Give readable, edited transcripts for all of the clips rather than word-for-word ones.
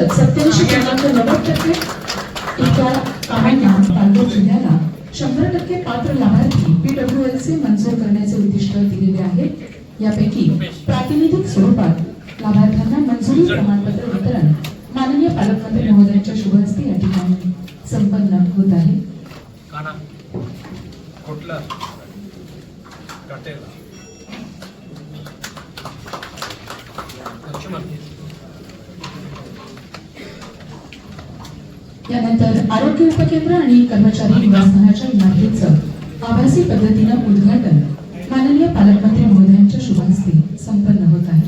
सतत 87.90% इतक्या कामांना पालघर जिल्ह्याला 100% पात्र लाभार्थी PWLचे मंजूर करण्याचे उद्दिष्ट दिलेले आहे। यापैकी प्रातिनिधिक स्वरूपात लाभार्थ्यांना मंजुरी प्रमाणपत्र वितरण माननीय पालकमंत्री महोदयांच्या शुभ हस्ते या ठिकाणी संपन्न होत आहे। यानंतर आरोग्य उपकेंद्र आणि कर्मचारी निवासस्थानाच्या इमारतीचं आभासी पद्धतीनं उद्घाटन माननीय पालकमंत्री महोदयांच्या शुभ हस्ते संपन्न होत आहे।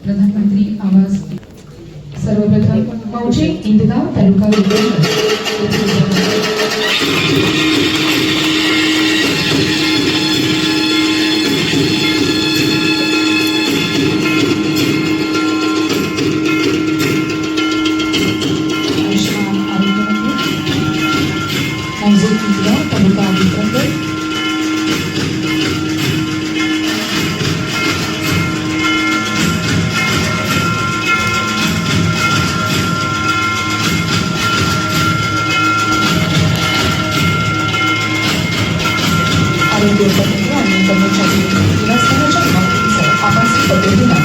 प्रधानमंत्री आवास सर्वप्रथम मौजे इंदगाव तालुका आरोग्य उपकेंद्र आणि कर्मचारी निवासस्थानाच्या इमारतीचं आभासी पद्धतीनं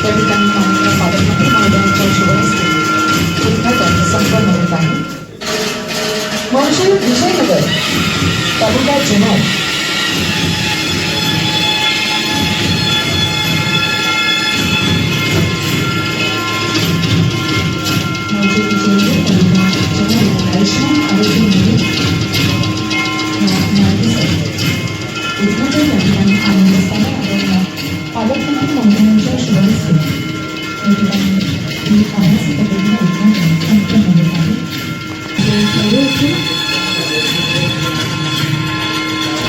त्या ठिकाणी माननीय पालकमंत्री महोदयांच्या शुभ हस्ते उद्घाटन संपन्न होत आहे। मौजे विजयनगर तालुका जुन्नर आयुष्मान आरोग्य निधी उद्घाटन या ठिकाणी आनंद असताना पालकमंत्री महोदयांच्या शुभ हस्ते या ठिकाणी ही आभासी पद्धतीने उद्घाटन संपन्न होत आहे।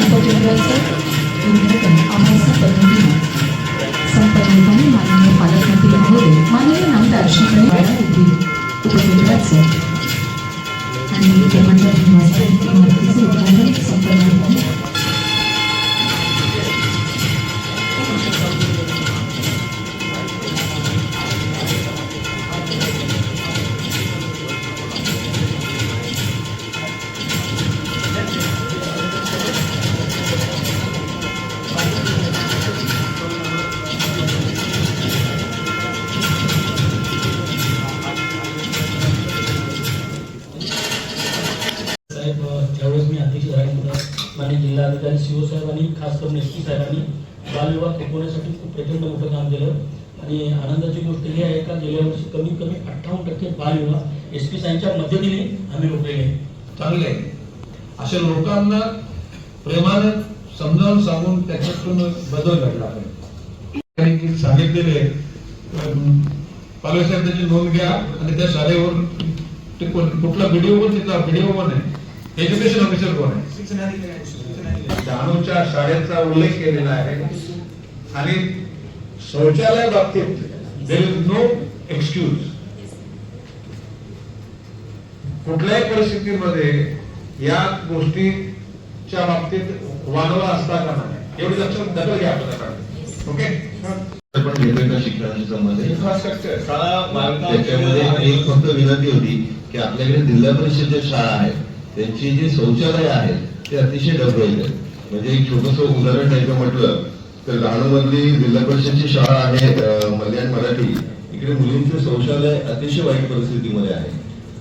उपकेंद्राचं उद्घाटन आभासी पद्धतीने संपन्न होताना माननीय पालकमंत्री महोदय माननीय नामदार श्री उपकेंद्राचं आणि कर्मचारी निवासस्थान इमारतीचे उद्घाटन संपन्न होत आहे। ज्यावेळेस मी अध्यक्ष झाल्यानंतर माननीय जिल्हाधिकारी CO साहेबांनी खास करून SP साहेबांनी बालविवाह थोपवण्यासाठी खूप प्रचंड मोठं काम केलं आणि आनंदाची गोष्ट ही आहे का गेल्या वर्षी कमीत कमी 58% बालविवाह SP साहेबांच्या मदतीने आम्ही रोखलेले आहे। चांगले अशा लोकांना प्रेमानं समजावून सांगून त्याच्यातून बदल घडला पाहिजे। सांगितलेले पालक साहेब त्याची नोंद घ्या आणि त्या शाळेवर ते कुठला व्हिडिओ तिथला व्हिडिओ पण आहे। एज्युकेशन ऑफिसर कोण आहे? जानूच्या शाळेचा उल्लेख केलेला आहे आणि शौचालय बाबतीत देयर इज नो एक्सक्यूज। कुठल्याही परिस्थितीमध्ये या गोष्टीच्या बाबतीत वानवा असता का नाही एवढी लक्षात दखल घ्या आपल्याकडे। ओके पण वेगवेगळ्या शिक्षणाशी संबंधित इन्फ्रास्ट्रक्चर त्याच्यामध्ये एक फक्त विनंती होती की आपल्याकडे जिल्हा परिषद ज्या शाळा आहेत त्यांची जी शौचालय आहेत ते अतिशय डबल आहेत। म्हणजे एक छोटस उदाहरण द्यायचं म्हटलं तर डहाणूमधली जिल्हा परिषदची शाळा आहे मल्याण मराठी, इकडे मुलींचं शौचालय अतिशय वाईट परिस्थितीमध्ये आहे।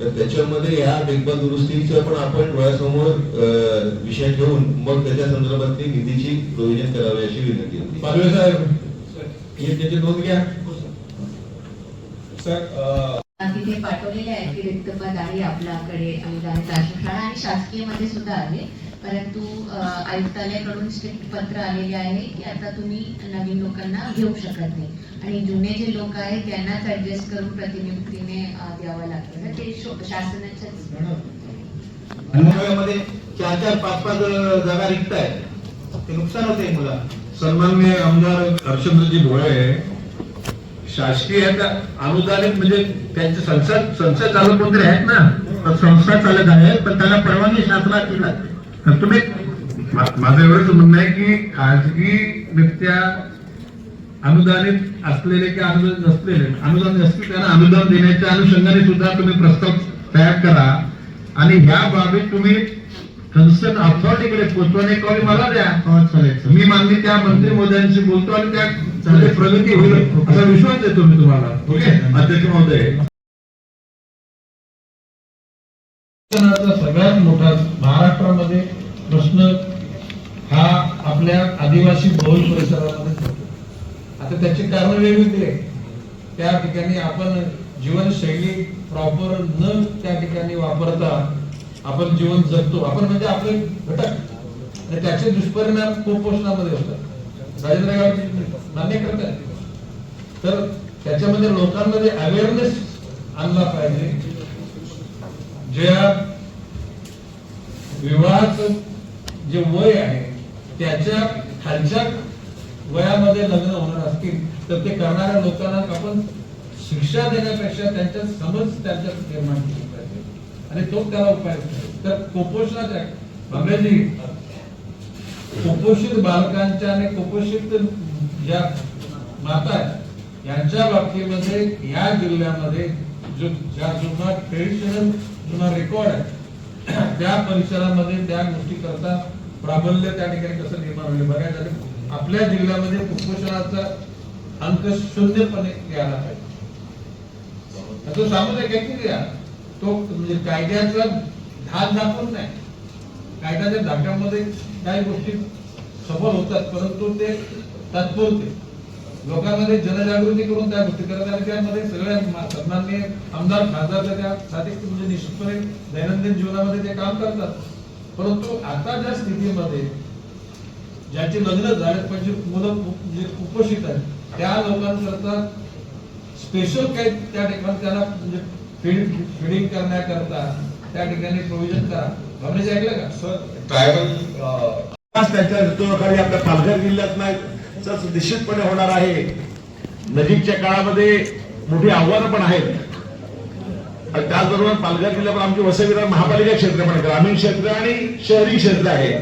तर त्याच्यामध्ये या देखभाल दुरुस्तीचं पण आपण डोळ्यासमोर विषय ठेवून मग त्याच्या संदर्भातली निधीची प्रोव्हिजन करावी अशी विनंती होती। पालवे साहेब त्याची नोंद घ्या सर। तिथे पाठवलेले आहे की रिक्त पद आहे आपल्याकडे अनुदानित आश्रमशाळा आणि शासकीय मध्ये सुद्धा आहे, परंतु आयुक्तालयाकडून स्ट्रिक्ट पत्र आलेले आहे की आता तुम्ही नवीन लोकांना घेऊ शकत नाही आणि जुने जे लोक आहेत त्यांनाच ऍडजस्ट करून प्रतिनियुक्तीने द्यावं लागतं। ते शासनाच्याच अनुभवामध्ये 4-5 जागा रिक्त आहेत, ते नुकसान होते मुला। सन्माननीय आमदार हर्षवर्धनजी भोळे शासकीय अनुदानित म्हणजे त्यांचे संसद चालक मंत्री आहेत ना, संस्था चालत आहे, पण त्याला परवानगी शासनाची लागते. तुम्ही माझं एवढंच म्हणणं आहे की खाजगी व्यक्त्या अनुदानित असलेले की अनुदान नसलेले, अनुदान नसतील त्यांना अनुदान देण्याच्या अनुषंगाने सुद्धा तुम्ही प्रस्ताव तयार करा आणि ह्या बाबी तुम्ही कन्सर्न अथॉरिटीकडे पोहोचवणे कॉल मला द्या. मी माननीय त्या मंत्री महोदयांशी बोलतो आणि त्या प्रगती होईल असा विश्वास देतो मी तुम्हाला. ओके अध्यक्ष महोदय, सगळ्यात मोठा महाराष्ट्रामध्ये प्रश्न हा आपल्या आदिवासी बहुल परिसरामध्ये होतो. आता त्याची कारण वेगवेगळी आहे. त्या ठिकाणी आपण जीवनशैली प्रॉपर न त्या ठिकाणी वापरता आपण जीवन जगतो. आपण म्हणजे आपले घटक आणि त्याचे दुष्परिणाम कुपोषणामध्ये होतात. राजेंद्र गावची मान्य करतात. तर त्याच्यामध्ये लोकांमध्ये अवेअरनेस आणला पाहिजे. ज्या विवाहाचं जे वय आहे त्याच्या खालच्या वयामध्ये लग्न होणार असतील तर ते करणाऱ्या लोकांना आपण शिक्षा देण्यापेक्षा त्यांच्या समज त्यांच्यात निर्माण केली पाहिजे आणि तो त्याला उपाय तर कुपोषणाच्या अंग्रेजी कुपोषित बालकांच्या आणि कुपोषित ज्या माता आहेत यांच्या बाबतीमध्ये या जिल्ह्यामध्ये जो ज्या जुना ट्रेडिशनल जुना रेकॉर्ड आहे त्या परिसरामध्ये त्या गोष्टी करता प्राबल्य त्या ठिकाणी कसं निर्माण होईल बघायचं झालं. आपल्या जिल्ह्यामध्ये कुपोषणाचा अंक शून्यपणे यायला पाहिजे. तो सामुदायिक क्रिया तो म्हणजे कायद्याचा धाक दाखवून नाही. कायद्याच्या धाक्यामध्ये काही गोष्टी सफल होतात परंतु ते तात्पुरते. लोकांमध्ये जनजागृती करून त्या गोष्टी करतात आणि त्यामध्ये सगळ्या सन्माननीय आमदार खासदार त्यासाठी म्हणजे निश्चितपणे दैनंदिन जीवनामध्ये ते काम करतात. परंतु आता ज्या स्थितीमध्ये ज्यांचे लग्न झाले पण जे मुलं जे कुपोषित आहेत त्या लोकांकरता स्पेशल काही त्या ठिकाणी त्याला म्हणजे फीडिंग करण्याकरता त्या ठिकाणी प्रोव्हिजन करा. भावनेचे ऐकलं का सर? ट्रायबल त्यांच्या नेतृत्वाखाली आपल्या पालघर जिल्ह्यात नाही निश्चितपणे होणार आहे. नजीकच्या काळामध्ये मोठी आव्हानं पण आहेत. त्याचबरोबर पालघर जिल्ह्यात आमची वसई महापालिका क्षेत्र पण ग्रामीण क्षेत्र आणि शहरी क्षेत्र आहे.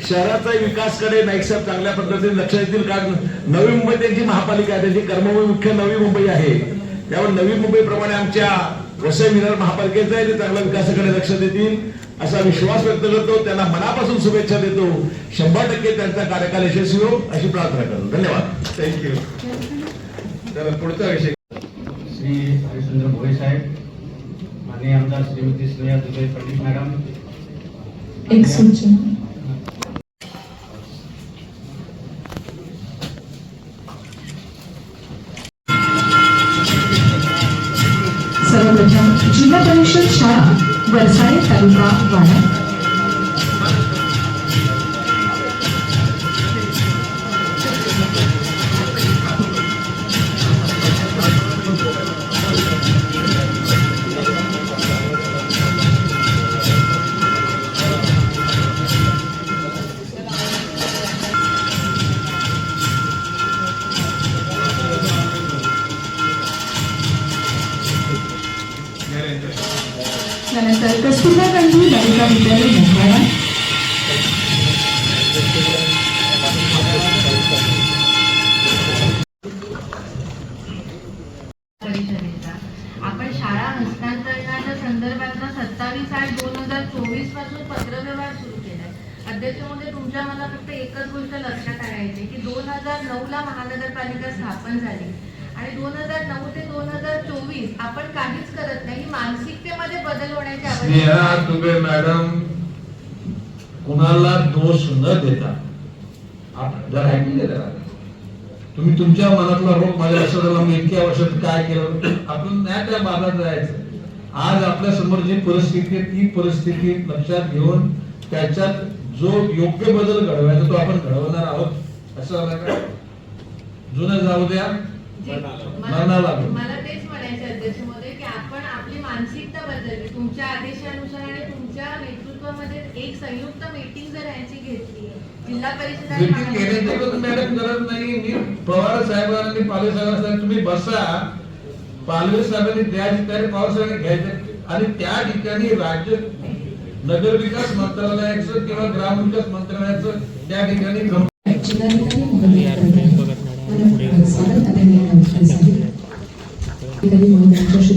शहराचा विकासकडे नाईक साहेब चांगल्या पद्धतीने लक्ष देतील. कारण नवी मुंबई त्यांची महापालिका आहे, त्यांची कर्मभूमी मुख्य नवी मुंबई आहे. त्यामुळे नवी मुंबई प्रमाणे आमच्या वसई विरार महापालिकेचा ते चांगल्या विकासाकडे लक्ष देतील असा विश्वास व्यक्त करतो. त्यांना मनापासून शुभेच्छा देतो. 100% त्यांचा कार्यकाल यशस्वी हो अशी प्रार्थना करतो. धन्यवाद. थँक्यू. तर पुढचा विषय श्री हरिश्चंद्र भोये साहेब, माननीय आमदार श्रीमती स्नेहा दुबे पंडित मॅडम, एक सूचना. सर्वप्रथम जिल्हा परिषद शाळा वरसाळे तालुका वाडा. त्यानंतर कस्तुरबा गांधी बालिका विद्यालय मोखाडा. परिषदेचा आपण शाळा हस्तांतरणाच्या संदर्भातला 27/8/2024 पासून पत्रव्यवहार सुरू केलाय. अध्यक्ष महोदय, तुमच्या मला फक्त एकच गोष्ट लक्षात आणायची की 2009 ला महानगरपालिका स्थापन झाली आणि 2009 ते 2024 आपण काहीच करत नाही. मानसिकतेमध्ये बदल होण्याची आवश्यकता. स्नेहा दुबे मॅडम कुणाला दोष न देता जरा ऐकून घ्या. तुम्ही तुमच्या मनातला रोग माझ्या लक्षात आला. मी इतक्या वर्षात काय केलं आपण नाही त्या भागात जायचं. आज आपल्या समोर जी परिस्थिती आहे ती परिस्थिती लक्षात घेऊन त्याच्यात जो योग्य बदल घडवायचा तो आपण घडवणार आहोत. असं जुनं जाऊ द्या मला तेच म्हणायचे अध्यक्ष महोदय की आपण आपली मानसिकता बदलली. तुमच्या आदेशानुसार आणि तुमच्या नेतृत्वामध्ये एक संयुक्त मीटिंग जर यांची घेतली जिल्हा परिषद मॅडम गरज नाही. मी पवार साहेबांनी पालवे साहेबांना तुम्ही बसा. पालवे साहेबांनी द्यायची तयारी पवार साहेबांनी घ्यायचं आणि त्या ठिकाणी राज्य नगरविकास मंत्रालयाचं किंवा ग्रामविकास मंत्रालयाचं त्या ठिकाणी जिल्हाधिकारी महोदय स्वागत आदरणीय नमस्कार सांगितले. अधिकारी महोदयांच्या